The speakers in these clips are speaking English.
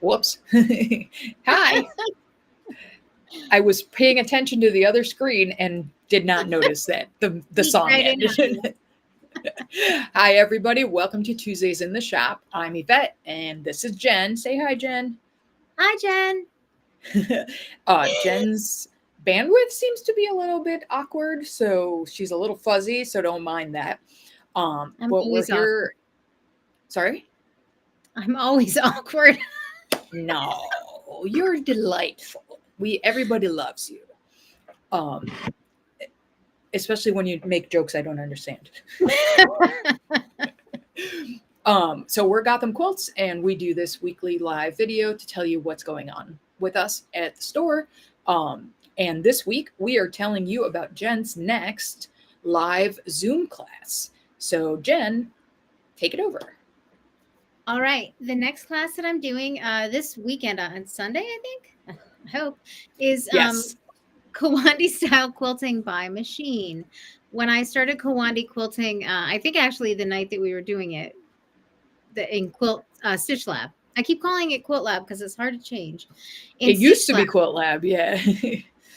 Whoops. Hi. I was paying attention to the other screen and did not notice that the song ended. Hi, everybody. Welcome to Tuesdays in the Shop. I'm Yvette, and this is Jen. Say hi, Jen. Hi, Jen. Jen's bandwidth seems to be a little bit awkward, so she's a little fuzzy, so don't mind that. I'm but we're here. Awkward. Sorry? I'm always awkward. No, you're delightful. Everybody loves you. Especially when you make jokes I don't understand. So we're Gotham Quilts, and we do this weekly live video to tell you what's going on with us at the store. And this week we are telling you about Jen's next live Zoom class. So Jen, take it over. All right. The next class that I'm doing this weekend on Sunday, I think, I hope, is yes. Kawandi Style Quilting by machine. When I started Kawandi Quilting, I think actually the night that we were doing it, in Quilt Stitch Lab. I keep calling it Quilt Lab because it's hard to change. It used to be Quilt Lab, yeah.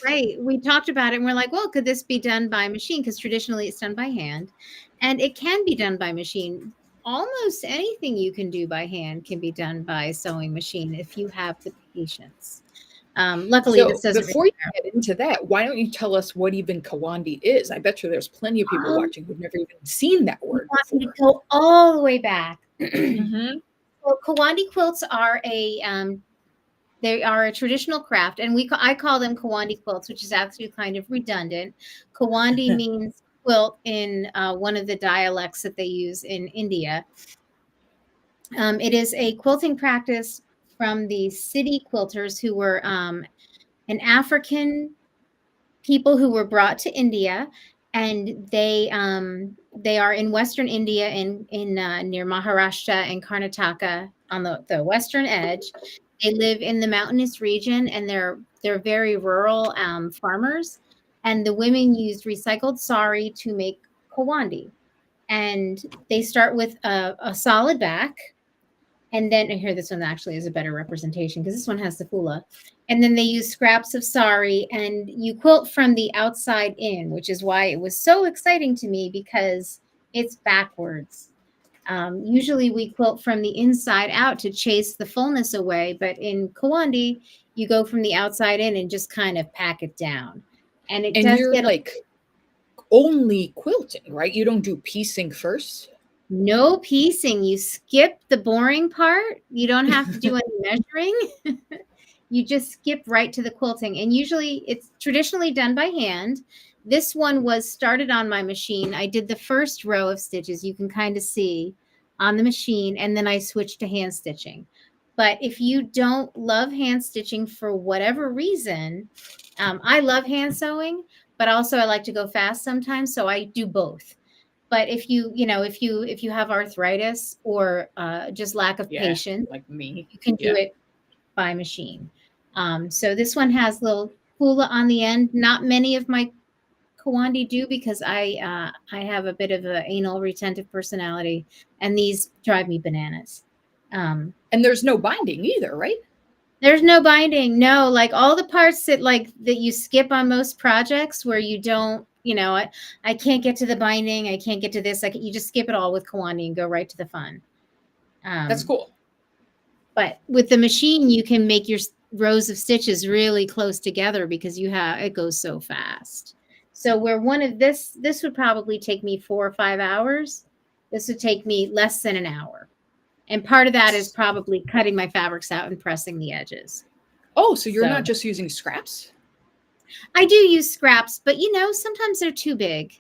Right. We talked about it and we're like, well, could this be done by machine? Because traditionally it's done by hand. And it can be done by machine. Almost anything you can do by hand can be done by sewing machine if you have the patience. Luckily, so this doesn't. Before you get into that, why don't you tell us what even Kawandi is? I bet you there's plenty of people watching who've never even seen that word before. To go all the way back. Mm-hmm. Well, Kawandi quilts are they are a traditional craft, and I call them Kawandi quilts, which is actually kind of redundant. Kawandi means quilt in one of the dialects that they use in India. It is a quilting practice from the city quilters who were an African people who were brought to India, and they are in Western India in near Maharashtra and Karnataka on the western edge. They live in the mountainous region, and they're very rural farmers. And the women used recycled sari to make Kawandi. And they start with a solid back. And then here, this one actually is a better representation because this one has the fula. And then they use scraps of sari, and you quilt from the outside in, which is why it was so exciting to me because it's backwards. Usually we quilt from the inside out to chase the fullness away, but in Kawandi, you go from the outside in and just kind of pack it down. And you're like only quilting, right? You don't do piecing first? No piecing. You skip the boring part. You don't have to do any measuring. You just skip right to the quilting. And usually it's traditionally done by hand. This one was started on my machine. I did the first row of stitches. You can kind of see on the machine. And then I switched to hand stitching. But if you don't love hand stitching for whatever reason, I love hand sewing, but also I like to go fast sometimes. So I do both. But if you have arthritis or just lack of patience, like me, you can do it by machine. So this one has little hula on the end. Not many of my Kawandi do because I have a bit of an anal retentive personality, and these drive me bananas. And there's no binding either, right? There's no binding. No, like all the parts that you skip on most projects where you don't. I can't get to the binding. I can't get to this. You just skip it all with Kawandi and go right to the fun. That's cool. But with the machine, you can make your rows of stitches really close together because it goes so fast. So where this would probably take me 4 or 5 hours, this would take me less than an hour. And part of that is probably cutting my fabrics out and pressing the edges. Oh, so you're not just using scraps? I do use scraps, but sometimes they're too big.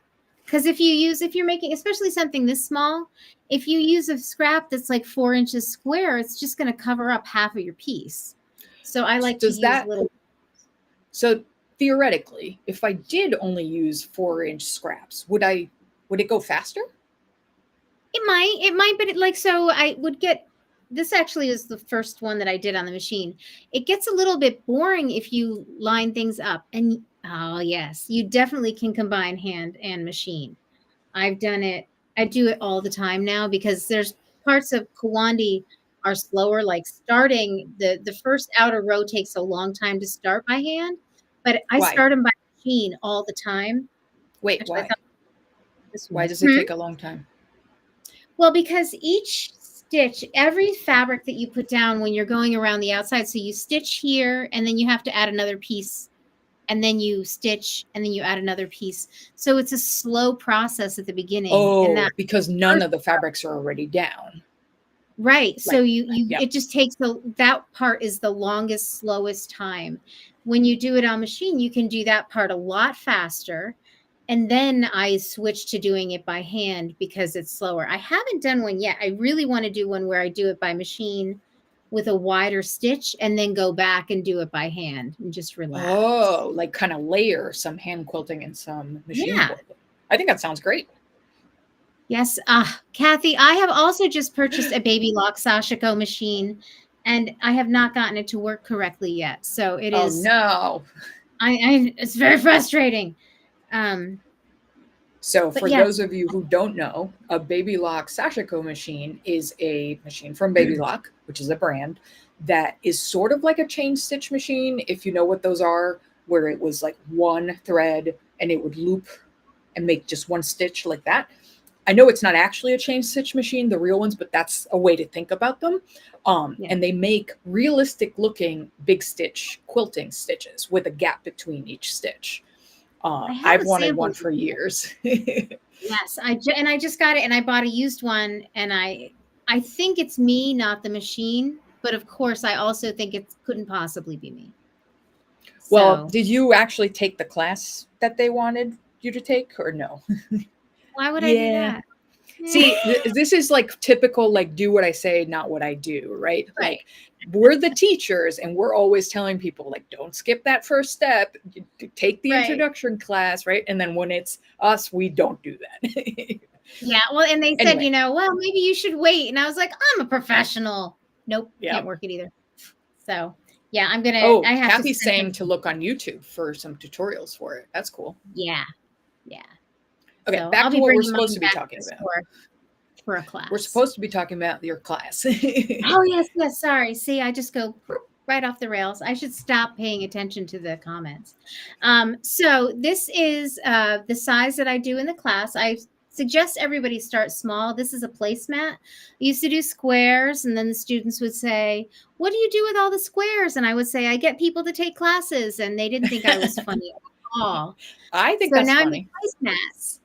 Because if you're making, especially something this small, if you use a scrap that's like 4 inches square, it's just going to cover up half of your piece. So I like to use little. So theoretically, if I did only use 4-inch scraps, would it go faster? It might, but so I would get. This actually is the first one that I did on the machine. It gets a little bit boring if you line things up. And oh yes, you definitely can combine hand and machine. I've done it. I do it all the time now because there's parts of Kawandi are slower. Like starting the first outer row takes a long time to start by hand, but I Why? start them by machine all the time, Wait, which I why? thought this Why was. does it take a long time? Well, because each stitch, every fabric that you put down when you're going around the outside, so you stitch here and then you have to add another piece and then you stitch and then you add another piece. So it's a slow process at the beginning. And Oh, that because none first, of the fabrics are already down. right. So Like, you yep. it just takes that part is the longest, slowest time. When you do it on machine, you can do that part a lot faster. And then I switched to doing it by hand because it's slower. I haven't done one yet. I really want to do one where I do it by machine with a wider stitch and then go back and do it by hand and just relax. Oh, like kind of layer some hand quilting and some machine Yeah. quilting. I think that sounds great. Yes. Kathy, I have also just purchased a Baby Lock Sashiko machine and I have not gotten it to work correctly yet. So it Oh is, no. it's very frustrating. So But for yes, those of you who don't know, a Baby Lock Sashiko machine is a machine from Baby Lock, which is a brand that is sort of like a chain stitch machine, if you know what those are, where it was like one thread and it would loop and make just one stitch like that. I know it's not actually a chain stitch machine, the real ones, but that's a way to think about them. yeah. And they make realistic looking big stitch quilting stitches with a gap between each stitch. I have I've a wanted sample. one for years. Yes, I just got it and I bought a used one and I think it's me, not the machine, but of course I also think it couldn't possibly be me. Well, So, did you actually take the class that they wanted you to take or no? why would I do Yeah. that? See, this is like typical, like, do what I say, not what I do, right? Right. Like, we're the teachers and we're always telling people, like, don't skip that first step, take the Right. introduction class, right? And then when it's us, we don't do that. Yeah, well, and they said, Anyway, well, maybe you should wait. And I was like, I'm a professional. Nope, yeah. can't work it either. So, yeah, Oh, I have to Kathy's spend some saying to time. look on YouTube for some tutorials for it. That's cool. Yeah, yeah. Okay, So back I'll to be what we're bringing supposed mine to be back to talking the about. store for a We're class. supposed to be talking about your class. Oh, yes, yes, sorry. See, I just go right off the rails. I should stop paying attention to the comments. So this is the size that I do in the class. I suggest everybody start small. This is a placemat. I used to do squares, and then the students would say, what do you do with all the squares? And I would say, I get people to take classes, and they didn't think I was funny at all. I think So that's now I make funny. placemats.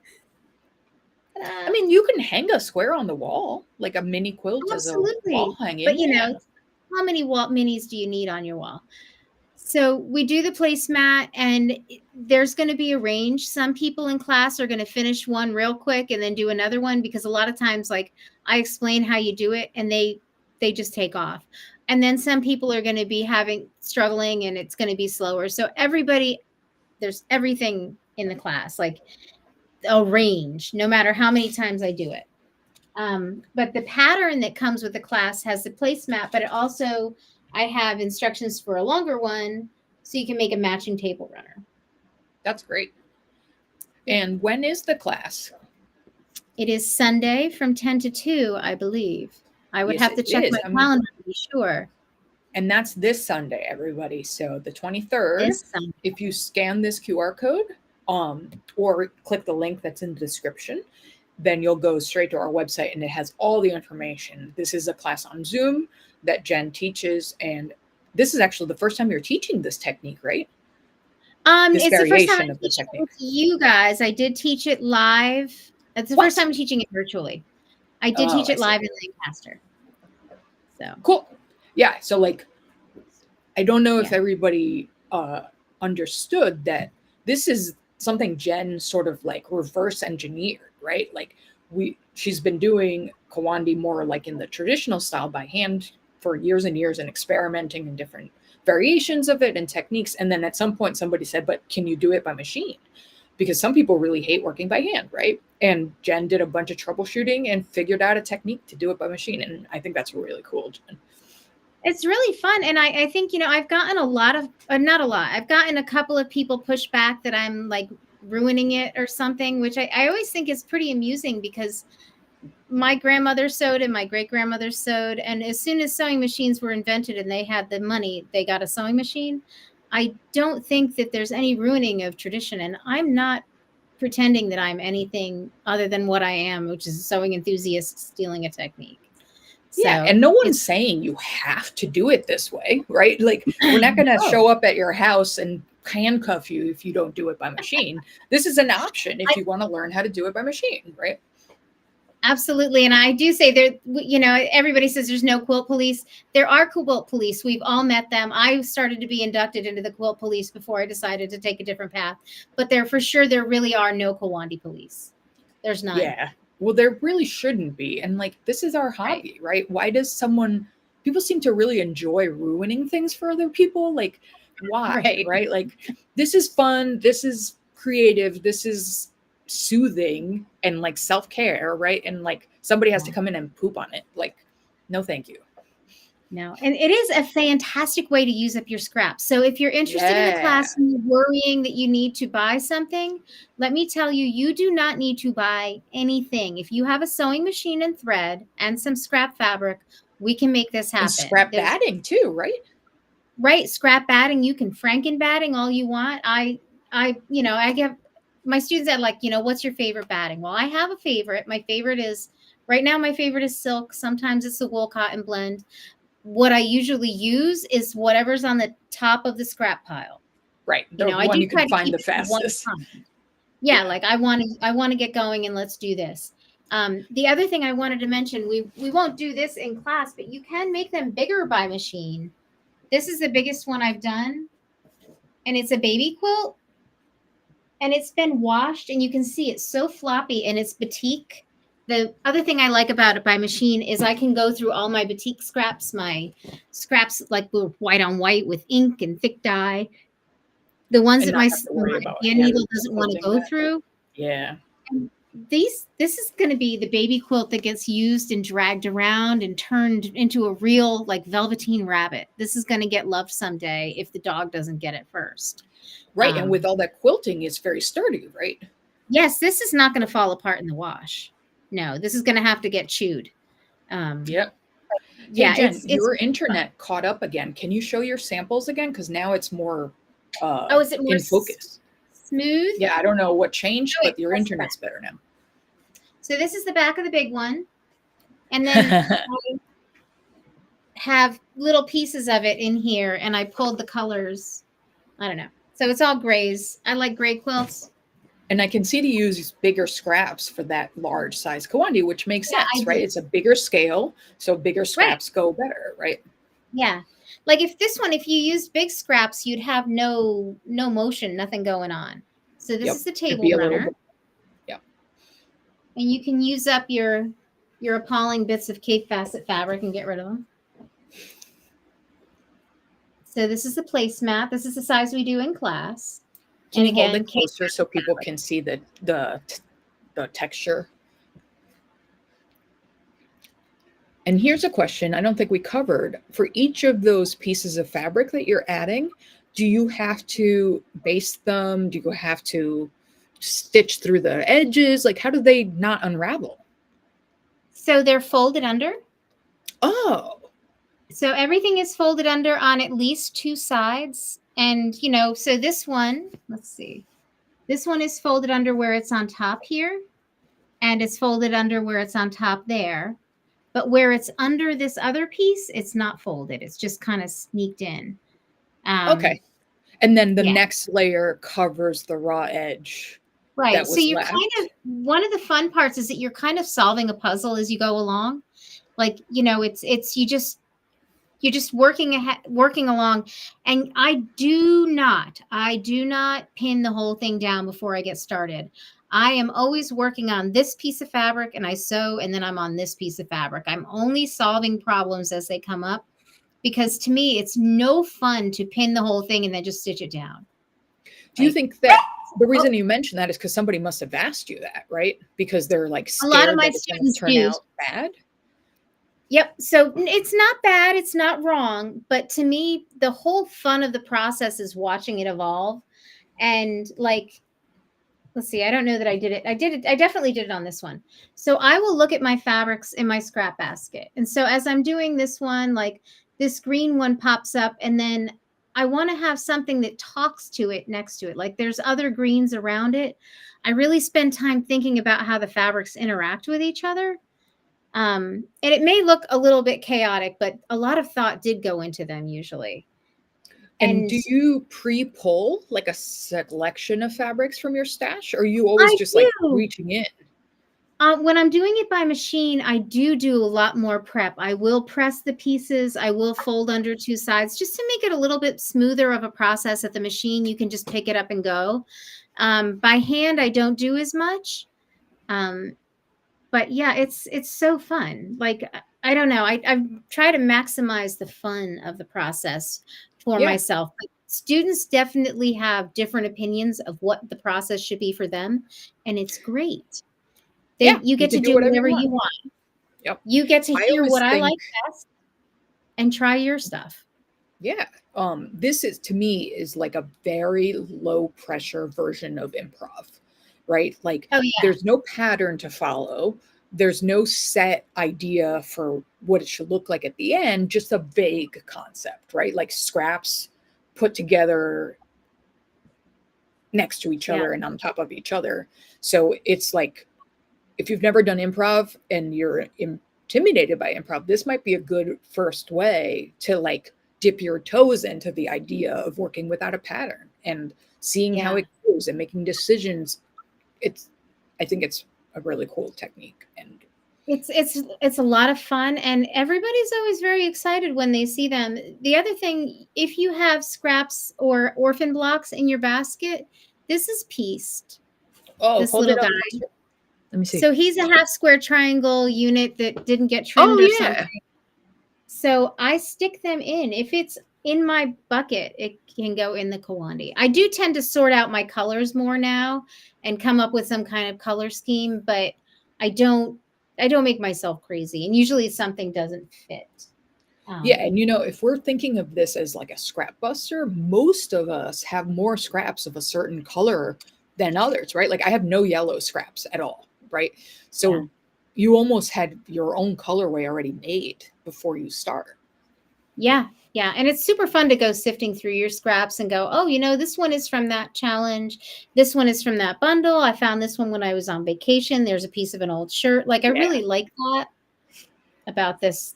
I mean, you can hang a square on the wall, like a mini quilt as a wall Absolutely. But hanging. Yeah. how many wall minis do you need on your wall? So we do the placemat and there's going to be a range. Some people in class are going to finish one real quick and then do another one because a lot of times like I explain how you do it and they just take off. And then some people are going to be struggling and it's going to be slower. So there's everything in the class, like a range, no matter how many times I do it. But the pattern that comes with the class has the placemat, but I have instructions for a longer one so you can make a matching table runner. That's great. Yeah. And when is the class? It is Sunday from 10 to 2, I believe. I would Yes, have to it check is. my calendar to be sure. And that's this Sunday, everybody. So the 23rd, This Sunday. if you scan this QR code, or click the link that's in the description, then you'll go straight to our website and it has all the information. This is a class on Zoom that Jen teaches, and this is actually the first time you're teaching this technique, right? This It's the first time variation I'm of the teaching it technique. with you guys. I did teach it live. It's the first time I'm teaching it virtually. I did Oh, teach I it see. live in Lancaster. So Cool. Yeah. So like, I don't know if yeah. everybody understood that this is something Jen sort of like reverse engineered, right? Like she's been doing Kawandi more like in the traditional style by hand for years and years and experimenting in different variations of it and techniques. And then at some point somebody said, but can you do it by machine? Because some people really hate working by hand, right? And Jen did a bunch of troubleshooting and figured out a technique to do it by machine. And I think that's really cool, Jen. It's really fun. And I think, I've gotten a lot of, not a lot, I've gotten a couple of people push back that I'm like ruining it or something, which I always think is pretty amusing because my grandmother sewed and my great grandmother sewed. And as soon as sewing machines were invented and they had the money, they got a sewing machine. I don't think that there's any ruining of tradition. And I'm not pretending that I'm anything other than what I am, which is a sewing enthusiast stealing a technique. Yeah, So and no one's saying you have to do it this way, right? Like, we're not going to show up at your house and handcuff you if you don't do it by machine. This is an option if you want to learn how to do it by machine, right? absolutely. And I do say there, everybody says there's no quilt police. There are quilt police. We've all met them. I started to be inducted into the quilt police before I decided to take a different path. But there really are no Kawandi police. There's none. Yeah. Well, there really shouldn't be. And like, this is our hobby, right? Why does people seem to really enjoy ruining things for other people? Like, why, right? Like, this is fun. This is creative. This is soothing and like self-care, right? And like, somebody has to come in and poop on it. Like, no, thank you. No, and it is a fantastic way to use up your scraps. So if you're interested in the class and you're worrying that you need to buy something, let me tell you, you do not need to buy anything. If you have a sewing machine and thread and some scrap fabric, we can make this happen. And scrap batting too, right? Right, scrap batting. You can Franken batting all you want. I give my students that like, what's your favorite batting? Well, I have a favorite. My favorite is silk. Sometimes it's a wool cotton blend. What I usually use is whatever's on the top of the scrap pile. Right. The one you can find the fastest. Yeah, like I want to get going and let's do this. The other thing I wanted to mention, we won't do this in class, but you can make them bigger by machine. This is the biggest one I've done, and it's a baby quilt, and it's been washed, and you can see it's so floppy, and it's batik. The other thing I like about it by machine is I can go through all my batik scraps, my scraps like white on white with ink and thick dye. The ones that my hand needle doesn't want to go through. Yeah. And this is going to be the baby quilt that gets used and dragged around and turned into a real like velveteen rabbit. This is going to get loved someday if the dog doesn't get it first. Right. And with all that quilting, it's very sturdy, right? Yes, this is not going to fall apart in the wash. No, this is going to have to get chewed. Yep. Yeah, hey, Jen, your internet caught up again. Can you show your samples again? Because now it's more is it more in focus? Smooth? Yeah, I don't know what changed, but your internet's better now. So this is the back of the big one. And then I have little pieces of it in here, and I pulled the colors. I don't know. So it's all grays. I like gray quilts. And I can see to use bigger scraps for that large size Kawandi, which makes sense, right? It's a bigger scale, so bigger scraps go better, right? Yeah. Like if you used big scraps, you'd have no motion, nothing going on. So this is the table runner. Yeah. And you can use up your appalling bits of Cape Facet fabric and get rid of them. So this is the placemat. This is the size we do in class. Can you hold it closer so people can see the texture? And here's a question I don't think we covered. For each of those pieces of fabric that you're adding, do you have to baste them? Do you have to stitch through the edges? Like, how do they not unravel? So they're folded under. Oh. So everything is folded under on at least two sides. And, so this one, let's see. This one is folded under where it's on top here. And it's folded under where it's on top there. But where it's under this other piece, it's not folded. It's just kind of sneaked in. Okay. And then the next layer covers the raw edge. Right. So you're one of the fun parts is that you're kind of solving a puzzle as you go along. Like, you're just working along. And I do not pin the whole thing down before I get started. I am always working on this piece of fabric and I sew, and then I'm on this piece of fabric. I'm only solving problems as they come up, because to me, it's no fun to pin the whole thing and then just stitch it down. Do you think that the reason you mentioned that is because somebody must have asked you that, right? Because they're like scared a lot of my that it's going to turn out bad? Yep. So it's not bad. It's not wrong. But to me, the whole fun of the process is watching it evolve. And like let's see, I don't know that I did it. I definitely did it on this one. So I will look at my fabrics in my scrap basket. And so as I'm doing this one, like this green one pops up, and then I want to have something that talks to it next to it. Like there's other greens around it. I really spend time thinking about how the fabrics interact with each other. And it may look a little bit chaotic, but a lot of thought did go into them usually. And And do you pre-pull like a selection of fabrics from your stash, or are you always I just like do. reaching in? When I'm doing it by machine, I do a lot more prep. I will press the pieces. I will fold under two sides just to make it a little bit smoother of a process. At the machine, you can just pick it up and go. By hand, I don't do as much. Um, but yeah, it's so fun. Like I don't know. I try to maximize the fun of the process for Yeah, myself. But students definitely have different opinions of what the process should be for them, and it's great. yeah, You you get to can do do whatever you whatever want. you want. Yep. You get to I hear always what I think, like best and try your stuff. yeah, this is to me is like a very low pressure version of improv, right? Like Oh yeah, there's no pattern to follow. There's no set idea for what it should look like at the end, just a vague concept, right? Like scraps put together next to each yeah, other and on top of each other. So it's like if you've never done improv and you're intimidated by improv, this might be a good first way to like dip your toes into the idea of working without a pattern and seeing how yeah. it goes and making decisions. It's, I think it's a really cool technique. And It's a lot of fun, and everybody's always very excited when they see them. The other thing, if you have scraps or orphan blocks in your basket, this is pieced. oh, This hold it little up. guy. Let me see. So he's a half square triangle unit that didn't get Oh trimmed or yeah. something. So I stick them in. If it's in my bucket, it can go in the Kawandi. I do tend to sort out my colors more now and come up with some kind of color scheme, but I don't I don't make myself crazy. And usually something doesn't fit. Yeah, Um, and if we're thinking of this as like a scrap buster, most of us have more scraps of a certain color than others, right? Like I have no yellow scraps at all, right? yeah. So you almost had your own colorway already made before you start. Yeah. Yeah. And it's super fun to go sifting through your scraps and go, oh, this one is from that challenge. This one is from that bundle. I found this one when I was on vacation. There's a piece of an old shirt. Like I Yeah, really like that about this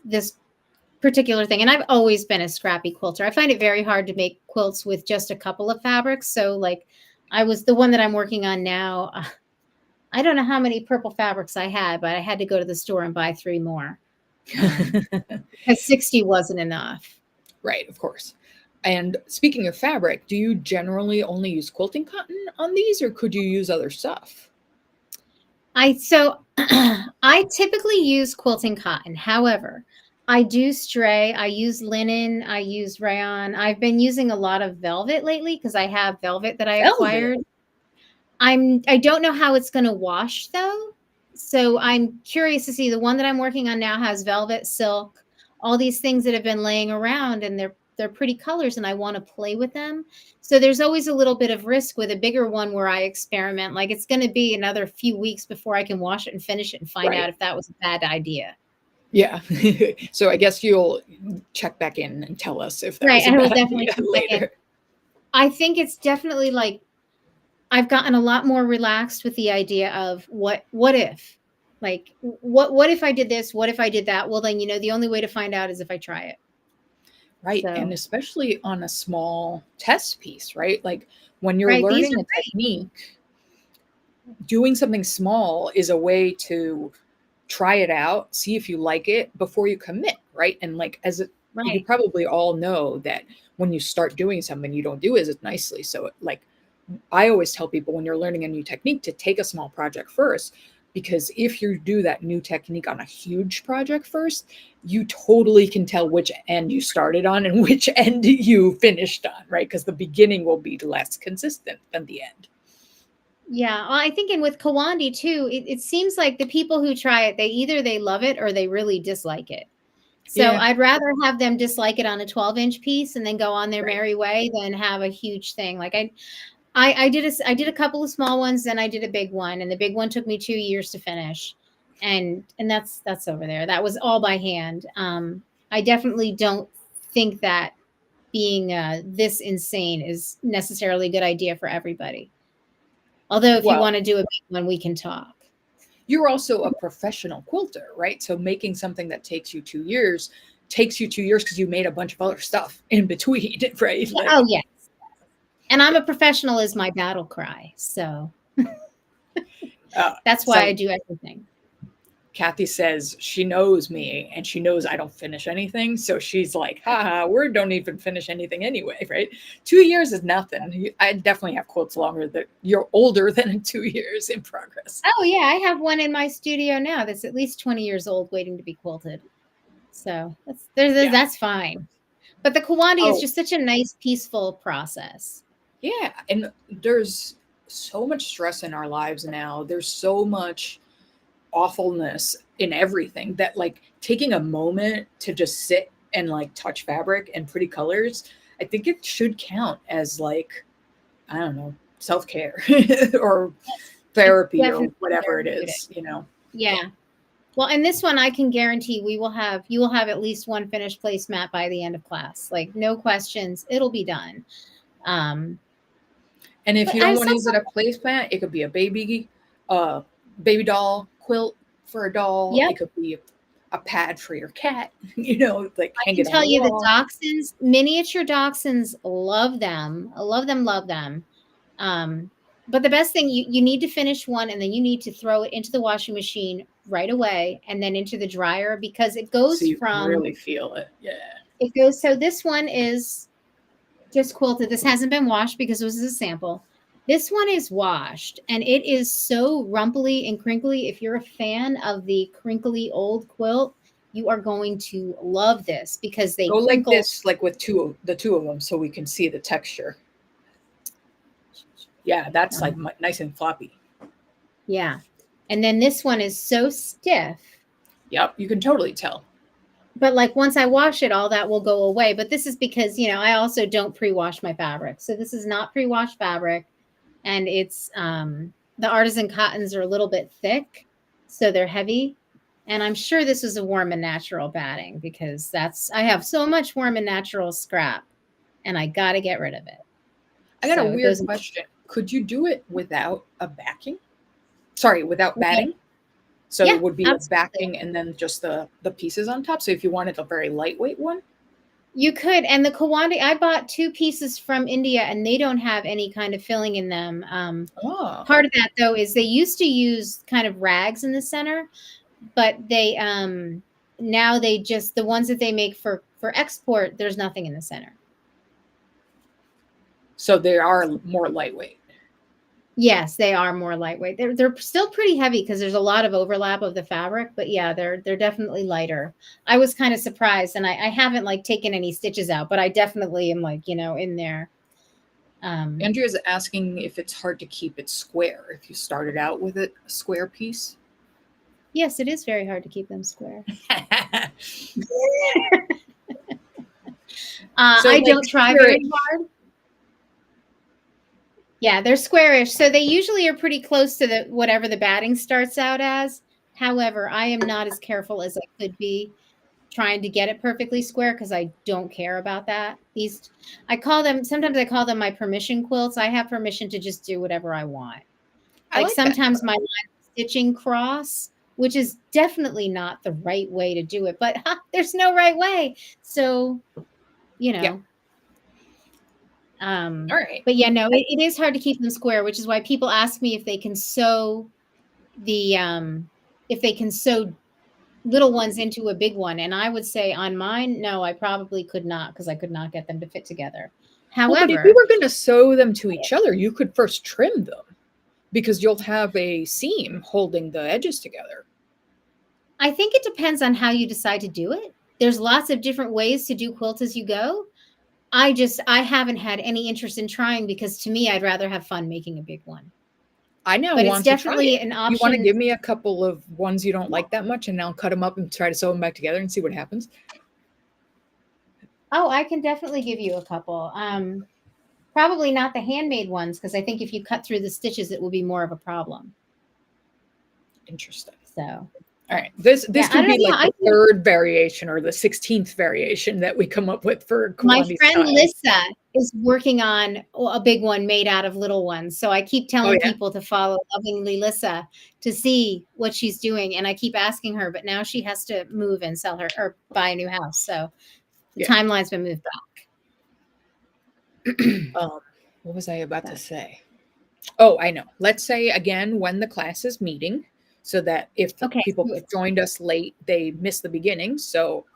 particular thing. And I've always been a scrappy quilter. I find it very hard to make quilts with just a couple of fabrics. So like I was the one that I'm working on now. I don't know how many purple fabrics I had, but I had to go to the store and buy 3 more. Because 60 wasn't enough. right, of course. And speaking of fabric, do you generally only use quilting cotton on these, or could you use other stuff? I typically use quilting cotton. However, I do stray. I use linen. I use rayon. I've been using a lot of velvet lately because I have velvet that I Velvet. acquired. I don't know how it's going to wash though. So I'm curious to see the one that I'm working on now has velvet, silk, all these things that have been laying around, and they're pretty colors and I want to play with them. So there's always a little bit of risk with a bigger one where I experiment. Like it's going to be another few weeks before I can wash it and finish it and find out Right. if that was a bad idea. Yeah. So I guess you'll check back in and tell us if that Right. was a I will bad definitely idea check back in. later. I think it's definitely like I've gotten a lot more relaxed with the idea of what if? Like what if I did this? What if I did that? Well, then the only way to find out is if I try it. Right. And So, especially on a small test piece, right? Like when you're right, these learning are a great. technique, doing something small is a way to try it out, see if you like it before you commit, right? And like you Right. probably all know that when you start doing something, you don't do it as nicely. So like I always tell people when you're learning a new technique to take a small project first, because if you do that new technique on a huge project first, you totally can tell which end you started on and which end you finished on, right? Because the beginning will be less consistent than the end. Yeah. Well, I think and with Kawandi too, it seems like the people who try it, they love it or they really dislike it. So Yeah, I'd rather have them dislike it on a 12-inch piece and then go on their right. merry way than have a huge thing. Like I did a couple of small ones, then I did a big one, and the big one took me 2 years to finish, and that's over there. That was all by hand. I definitely don't think that being this insane is necessarily a good idea for everybody. Although if you Well, want to do a big one, we can talk. you're also a professional quilter, right? So making something that takes you 2 years because you made a bunch of other stuff in between, right? Yeah, Like, oh yes, and I'm yeah. a professional is my battle cry, so that's why I So do everything. Kathy says she knows me and she knows I don't finish anything. So she's like, haha, we don't even finish anything anyway, right? 2 years is nothing. I definitely have quilts longer that you're older than 2 years in progress. Oh yeah, I have one in my studio now that's at least 20 years old, waiting to be quilted. So Yeah. that's fine. But the Kawandi is Oh, just such a nice, peaceful process. yeah. And there's so much stress in our lives now. There's so much awfulness in everything that like taking a moment to just sit and like touch fabric and pretty colors, I think it should count as like, I don't know, self-care or It's therapy or definitely whatever it therapeutic. is, you know. Yeah. Well, and this one I can guarantee you will have at least one finished placemat by the end of class. Like no questions, it'll be done. Um, And if but you I don't want to use it sometimes, a placemat, it could be a uh baby doll quilt for a doll. yep, It could be a pad for your cat, you know, like I hang can it on tell the you the wall. dachshunds, miniature dachshunds, love them. I love them, love them. Um, but the best thing you need to finish one and then you need to throw it into the washing machine right away and then into the dryer because So you can really feel it. Yeah. it goes, so this one is just quilted. This hasn't been washed because this is a sample. This one is washed and it is so rumply and crinkly. If you're a fan of the crinkly old quilt, you are going to love this because they Go like crinkle. this, like with the two of them, so we can see the texture. Yeah, that's like nice and floppy. Yeah. And then this one is so stiff. Yep, you can totally tell. But like once I wash it, all that will go away. But this is because, I also don't pre-wash my fabric. So this is not pre-washed fabric. And it's the artisan cottons are a little bit thick, so they're heavy. And I'm sure this was a warm and natural batting because I have so much warm and natural scrap and I gotta get rid of it. I got a So it goes weird question. Could you do it without a backing? Sorry, without yeah, batting? So yeah, it would be a absolutely. backing and then just the pieces on top. So if you wanted a very lightweight one, You could, and the Kawandi, I bought 2 pieces from India, and they don't have any kind of filling in them. oh, Part of that though is they used to use kind of rags in the center, but they now they just the ones that they make for export, there's nothing in the center. so they are more lightweight. Yes, they are more lightweight. They're still pretty heavy because there's a lot of overlap of the fabric, but yeah, they're definitely lighter. I was kind of surprised, and I haven't like taken any stitches out, but I definitely am like in there. Andrea's asking if it's hard to keep it square if you started out with a square piece. Yes, it is very hard to keep them square. So I like don't try very hard. Yeah, they're squarish. So they usually are pretty close to the whatever the batting starts out as. However, I am not as careful as I could be trying to get it perfectly square because I don't care about that. Sometimes I call them my permission quilts. I have permission to just do whatever I want. I Like like that. sometimes my line of stitching cross, which is definitely not the right way to do it, but there's no right way. So, you Yeah. know, All right. but yeah, no, it is hard to keep them square, which is why people ask me if they can sew the if they can sew little ones into a big one. And I would say on mine, no, I probably could not because I could not get them to fit together. Well, but if you However, were going to sew them to each other, you could first trim them because you'll have a seam holding the edges together. I think it depends on how you decide to do it. There's lots of different ways to do quilt as you go. I haven't had any interest in trying because to me, I'd rather have fun making a big one. I now But it's want to try definitely it. an You want to option. give me a couple of ones you don't like that much, and I'll cut them up and try to sew them back together and see what happens. Oh, I can definitely give you a couple. Probably not the handmade ones, because I think if you cut through the stitches, it will be more of a problem. Interesting. So, all right, this yeah, I could be don't know. like the third variation or the 16th variation that we come up with for My Kawandi friend style. Lissa is working on a big one made out of little ones. So I keep telling yeah? people to follow Lovingly Lissa to see what she's doing. And I keep asking her, but now she has to move and sell her or buy a new house. So the timeline's been moved back. What was I about to say? Oh, I know. Let's say again when the class is meeting, so that if people joined us late, they missed the beginning. So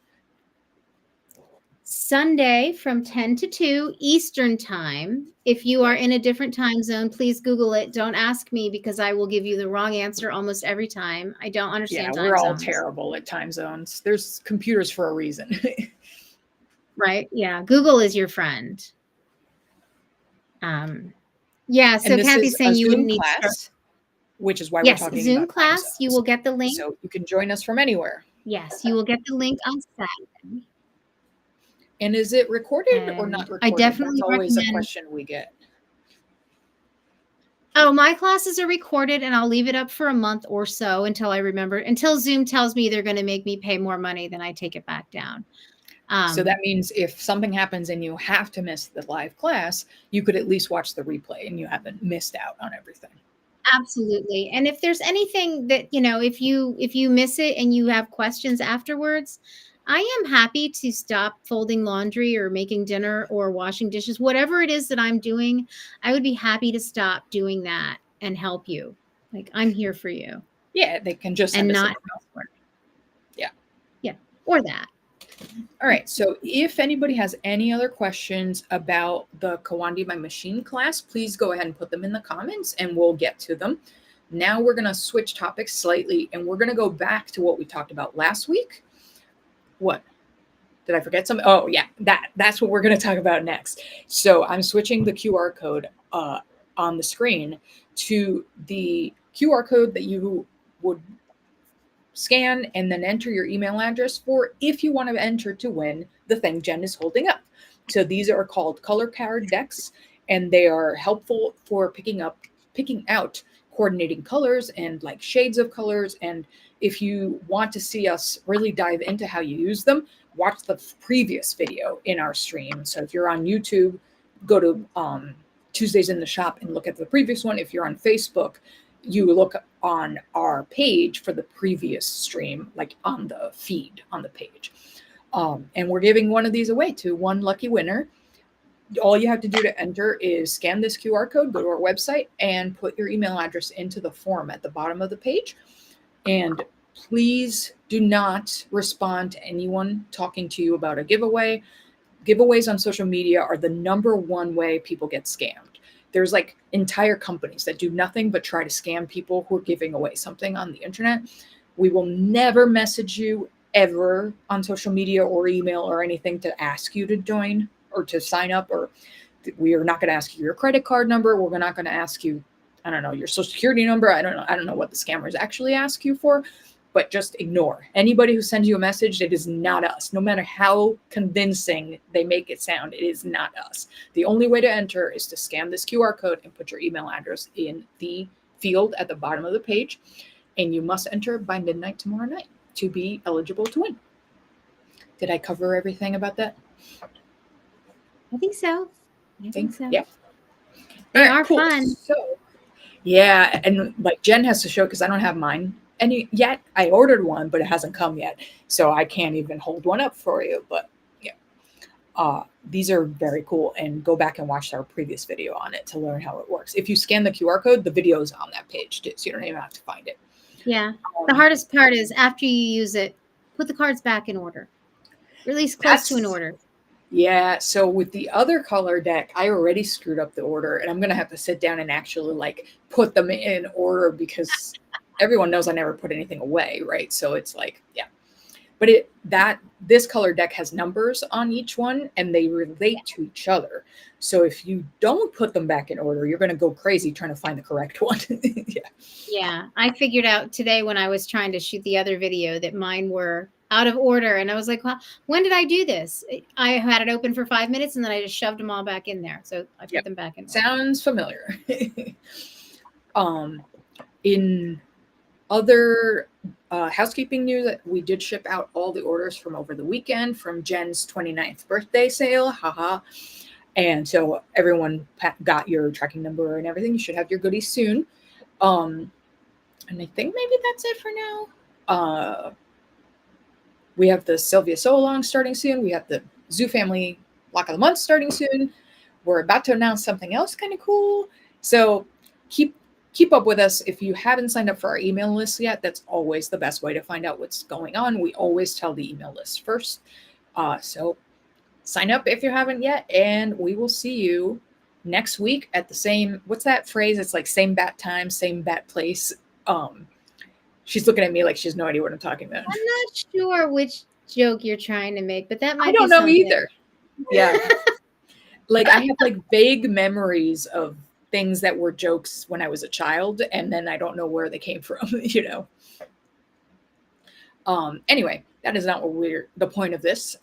Sunday from 10 to 2 Eastern time. If you are in a different time zone, please Google it. Don't ask me because I will give you the wrong answer almost every time. I don't understand time we're all zones. terrible at time zones. There's computers for a reason. Right? Yeah. Google is your friend. Yeah. So Kathy's saying you wouldn't need class, which is why we're talking Zoom about class. You will get the link. So you can join us from anywhere. Yes, you will get the link on Saturday. And is it recorded or not recorded? I definitely That's always a question we get. Oh, my classes are recorded, and I'll leave it up for a month or so until I remember, until Zoom tells me they're going to make me pay more money, then I take it back down. So that means if something happens and you have to miss the live class, you could at least watch the replay and you haven't missed out on everything. Absolutely. And if there's anything that, if you miss it and you have questions afterwards, I am happy to stop folding laundry or making dinner or washing dishes, whatever it is that I'm doing. I would be happy to stop doing that and help you. Like, I'm here for you. Yeah, they can just send us an email. Yeah. Yeah. Or that. All right. So if anybody has any other questions about the Kawandi by Machine class, please go ahead and put them in the comments and we'll get to them. Now we're going to switch topics slightly and we're going to go back to what we talked about last week. What? Did I forget something? Oh, yeah, that's what we're going to talk about next. So I'm switching the QR code on the screen to the QR code that you would scan and then enter your email address for if you want to enter to win the thing Jen is holding up. So these are called color card decks, and they are helpful for picking out coordinating colors and like shades of colors. And if you want to see us really dive into how you use them, watch the previous video in our stream. So if you're on YouTube, go to Tuesdays in the Shop and look at the previous one. If you're on Facebook, you look on our page for the previous stream, like on the feed on the page. And we're giving one of these away to one lucky winner. All you have to do to enter is scan this QR code, go to our website, and put your email address into the form at the bottom of the page. And please do not respond to anyone talking to you about a giveaway. Giveaways on social media are the #1 way people get scammed. There's like entire companies that do nothing but try to scam people who are giving away something on the internet. We will never message you ever on social media or email or anything to ask you to join or to sign up, or we are not going to ask you your credit card number. We're not going to ask you, I don't know, your social security number. I don't know what the scammers actually ask you for, but just ignore anybody who sends you a message. It is not us. No matter how convincing they make it sound, it is not us. The only way to enter is to scan this QR code and put your email address in the field at the bottom of the page. And you must enter by midnight tomorrow night to be eligible to win. Did I cover everything about that? I think so. I think so. Yeah. They are fun. So, yeah. And like Jen has to show because I don't have mine yet. I ordered one, but it hasn't come yet. So I can't even hold one up for you. But yeah, these are very cool. And go back and watch our previous video on it to learn how it works. If you scan the QR code, the video is on that page too. So you don't even have to find it. Yeah. The hardest part is after you use it, put the cards back in order. Or at least close to an order. Yeah. So with the other color deck, I already screwed up the order and I'm going to have to sit down and actually like put them in order because everyone knows I never put anything away. Right. So it's like, yeah, but this color deck has numbers on each one and they relate to each other. So if you don't put them back in order, you're going to go crazy trying to find the correct one. Yeah. Yeah. I figured out today when I was trying to shoot the other video that mine were out of order. And I was like, well, when did I do this? I had it open for 5 minutes and then I just shoved them all back in there. So I put them back in. Sounds familiar. In other housekeeping news, that we did ship out all the orders from over the weekend from Jen's 29th birthday sale. Haha. And so everyone got your tracking number and everything. You should have your goodies soon. And I think maybe that's it for now. We have the Sylvia So Long starting soon. We have the Zoo Family Lock of the Month starting soon. We're about to announce something else kind of cool. So keep up with us. If you haven't signed up for our email list yet, that's always the best way to find out what's going on. We always tell the email list first. So sign up if you haven't yet, and we will see you next week at the same, what's that phrase? It's like same bat time, same bat place. She's looking at me like she has no idea what I'm talking about. I'm not sure which joke you're trying to make, but that might I don't be know something. either. Yeah. Like I have like vague memories of things that were jokes when I was a child, and then I don't know where they came from, Anyway, that is not what the point of this.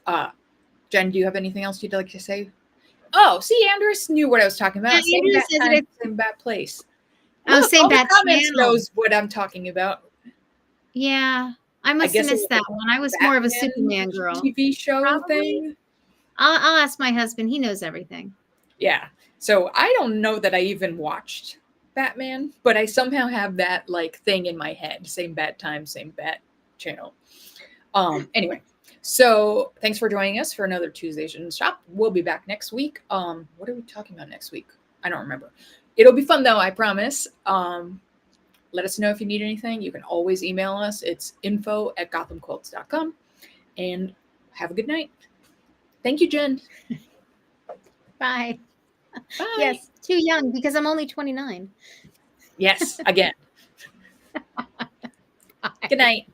Jen, do you have anything else you'd like to say? Oh, see, Andres knew what I was talking about. Yeah, Andres says it. Same bad place. Oh, Look, same all bad the comments channel. knows what I'm talking about. Yeah, I must have missed that one. I was more of a Superman girl. TV show Probably. thing. I'll ask my husband. He knows everything. Yeah. So I don't know that I even watched Batman, but I somehow have that like thing in my head. Same bat time, same bat channel. Anyway, so thanks for joining us for another Tuesdays in the Shop. We'll be back next week. What are we talking about next week? I don't remember. It'll be fun though, I promise. Let us know if you need anything. You can always email us. It's info@gothamquilts.com. And have a good night. Thank you, Jen. Bye. Bye. Yes, too young because I'm only 29. Yes, again. Good night.